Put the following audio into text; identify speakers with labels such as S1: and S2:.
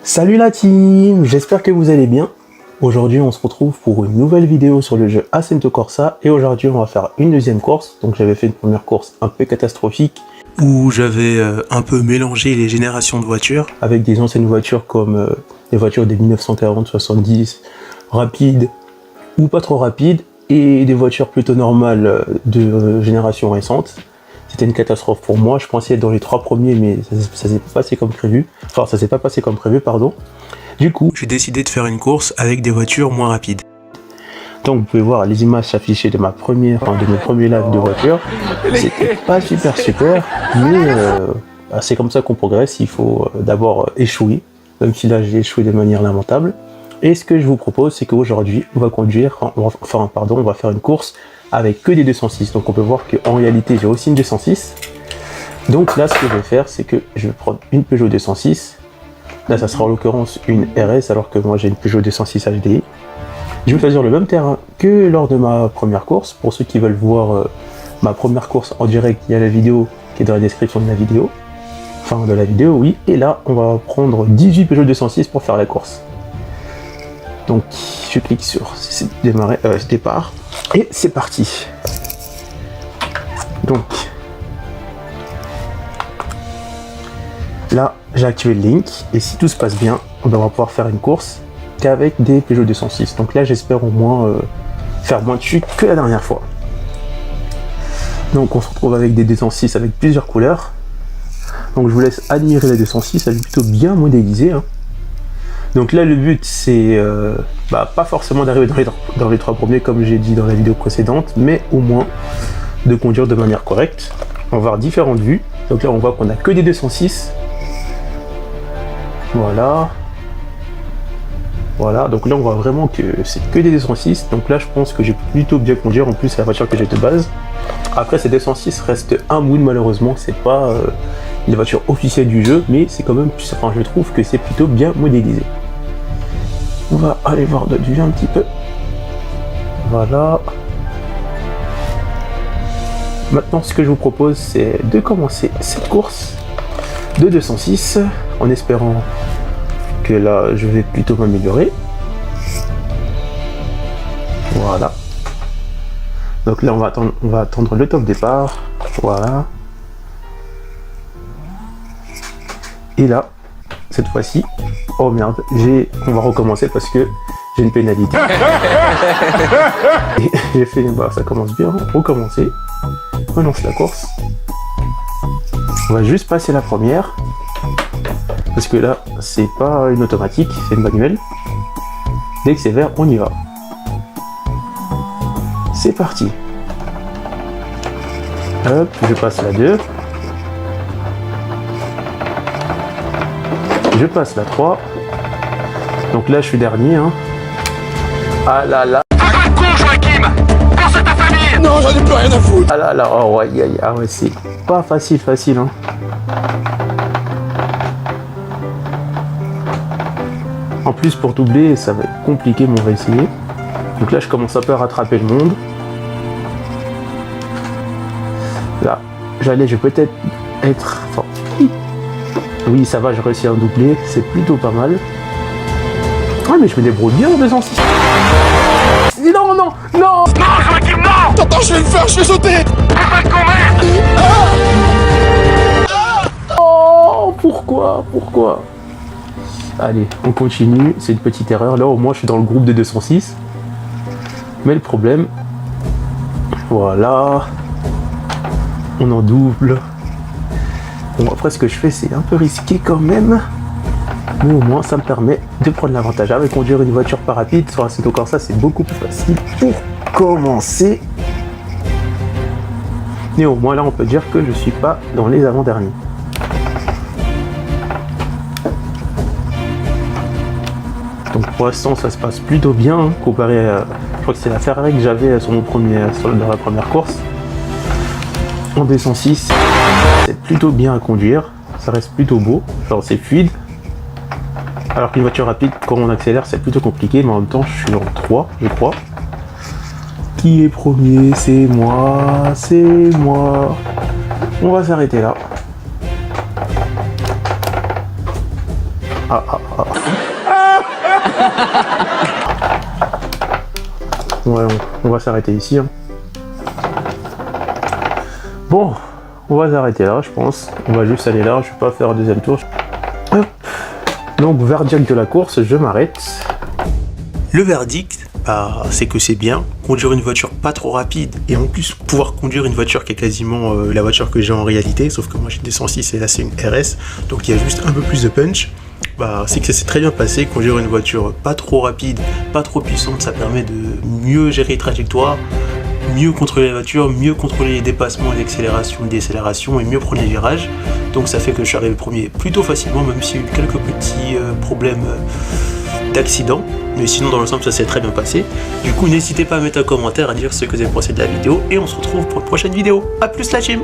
S1: Salut la team, j'espère que vous allez bien. Aujourd'hui on se retrouve pour une nouvelle vidéo sur le jeu Assetto Corsa et aujourd'hui on va faire une deuxième course. Donc j'avais fait une première course un peu catastrophique où j'avais un peu mélangé les générations de voitures avec des anciennes voitures comme les voitures des 1940-70 rapides ou pas trop rapides et des voitures plutôt normales de génération récente. C'était une catastrophe pour moi, je pensais être dans les 3 premiers mais ça s'est pas passé comme prévu. Enfin ça s'est pas passé comme prévu, pardon. Du coup, j'ai décidé de faire une course avec des voitures moins rapides. Donc vous pouvez voir les images s'afficher de mes premiers lives de voitures. C'était pas super, mais c'est comme ça qu'on progresse, il faut d'abord échouer. Même si là j'ai échoué de manière lamentable. Et ce que je vous propose, c'est qu'aujourd'hui, on va faire une course avec que des 206. Donc on peut voir qu'en réalité, j'ai aussi une 206. Donc là, ce que je vais faire, c'est que je vais prendre une Peugeot 206. Là, ça sera en l'occurrence une RS, alors que moi j'ai une Peugeot 206 HDI. Je vais choisir le même terrain que lors de ma première course. Pour ceux qui veulent voir ma première course en direct, il y a la vidéo qui est dans la description de la vidéo. Enfin, de la vidéo, oui. Et là, on va prendre 18 Peugeot 206 pour faire la course. Donc, je clique sur départ. Et c'est parti. Donc, là, j'ai activé le link. Et si tout se passe bien, on va pouvoir faire une course qu'avec des Peugeot 206. Donc là, j'espère au moins faire moins de chutes que la dernière fois. Donc, on se retrouve avec des 206 avec plusieurs couleurs. Donc, je vous laisse admirer la 206. Elle est plutôt bien modélisée, hein. Donc là, le but, c'est pas forcément d'arriver dans les 3 premiers, comme j'ai dit dans la vidéo précédente, mais au moins de conduire de manière correcte. On va voir différentes vues. Donc là, on voit qu'on a que des 206. Voilà. Voilà, donc là, on voit vraiment que c'est que des 206. Donc là, je pense que j'ai plutôt bien conduire. En plus, c'est la voiture que j'ai de base. Après, ces 206 restent un mood, malheureusement. C'est pas une voiture officielle du jeu, mais c'est quand même, enfin, je trouve que c'est plutôt bien modélisé. On va aller voir d'autres vues un petit peu. Voilà. Maintenant, ce que je vous propose, c'est de commencer cette course de 206, en espérant que là, je vais plutôt m'améliorer. Voilà. Donc là, on va attendre le top départ. Voilà. Et là, cette fois-ci, oh merde, on va recommencer parce que j'ai une pénalité. Et j'ai fait, ça commence bien, recommencer. On lance la course. On va juste passer la première. Parce que là, c'est pas une automatique, c'est une manuelle. Dès que c'est vert, on y va. C'est parti. Hop, je passe la 2. Je passe la 3. Donc là, je suis dernier, hein. Ah là là.
S2: Fais pas le con, Joachim! Pense à ta famille!
S3: Non, j'en ai plus rien à foutre.
S1: Ah là là, oh ouais, ah ouais, c'est pas facile, hein. En plus, pour doubler, ça va être compliqué, mais on va essayer. Donc là, je commence un peu à rattraper le monde. Là, je vais peut-être être... Enfin, oui, ça va, j'ai réussi à doubler, c'est plutôt pas mal. Ah, mais je me débrouille bien en 206. Non, non, non!
S2: Non, Joachim, non!
S3: Attends, je vais le faire, je vais sauter.
S2: Fais pas le con, merde!
S1: Oh, pourquoi? Allez, on continue, c'est une petite erreur. Là, au moins, je suis dans le groupe de 206. Mais le problème... Voilà. On en double. Bon, après, ce que je fais, c'est un peu risqué quand même. Mais au moins, ça me permet de prendre l'avantage. Avec conduire une voiture pas rapide, sur Assetto Corsa, c'est beaucoup plus facile pour commencer. Et au moins, là, on peut dire que je suis pas dans les avant-derniers. Donc pour l'instant, ça se passe plutôt bien, hein, comparé à... Je crois que c'est la Ferrari que j'avais dans la première course. En 206, c'est plutôt bien à conduire, ça reste plutôt beau, genre c'est fluide. Alors qu'une voiture rapide, quand on accélère, c'est plutôt compliqué, mais en même temps, je suis en 3, je crois. Qui est premier? C'est moi. On va s'arrêter là. Ouais, on va s'arrêter ici. Hein. Bon, on va s'arrêter là, je pense. On va juste aller là, je vais pas faire un deuxième tour. Hop. Donc, verdict de la course, je m'arrête. Le verdict, c'est que c'est bien. Conduire une voiture pas trop rapide et en plus pouvoir conduire une voiture qui est quasiment la voiture que j'ai en réalité, sauf que moi j'ai des 106 et là c'est une RS, donc il y a juste un peu plus de punch. C'est que ça s'est très bien passé. Conduire une voiture pas trop rapide, pas trop puissante, ça permet de mieux gérer les trajectoires, mieux contrôler la voiture, mieux contrôler les dépassements, les accélérations, les décélérations et mieux prendre les virages. Donc ça fait que je suis arrivé premier plutôt facilement, même s'il y a eu quelques petits problèmes d'accident. Mais sinon dans l'ensemble ça s'est très bien passé. Du coup n'hésitez pas à mettre un commentaire, à dire ce que vous avez pensé de la vidéo et on se retrouve pour une prochaine vidéo. A plus la team!